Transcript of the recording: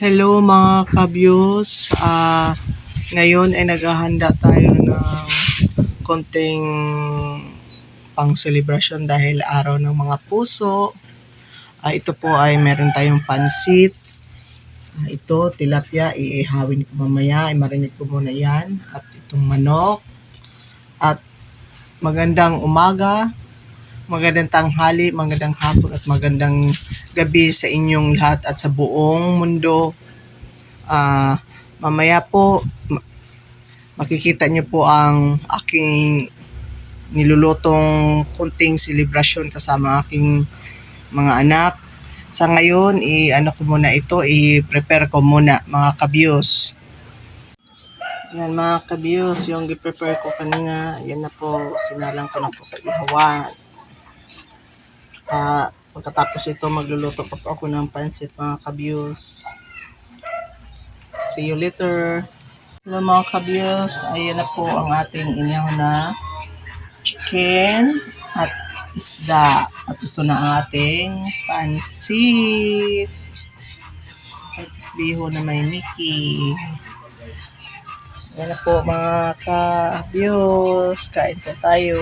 Hello mga kabyos. Ngayon ay naghahanda tayo ng konting pang celebration dahil araw ng mga puso. Ito po ay meron tayong pansit. Ito, tilapia, iihawin ko mamaya. Marinig ko muna yan. At itong manok. At magandang umaga, magandang tanghali, magandang hapon at magandang gabi sa inyong lahat at sa buong mundo. Mamaya po makikita nyo po ang aking nilulutong kunting celebration kasama aking mga anak. Sa ngayon, i-prepare ko muna mga kabyos. Yan mga kabyos, yung i-prepare ko kanina, yan na po, sinalang ko na po sa ihawan. Pagkatapos ito, magluluto pa po ako ng pansit mga kabyos. See you later. Hello mga kabyos, ayan na po ang ating inyaw na chicken at isda. At ito na ang ating pansit. Pansit biho na may Mickey. Ayan na po mga kabyos, kain po tayo.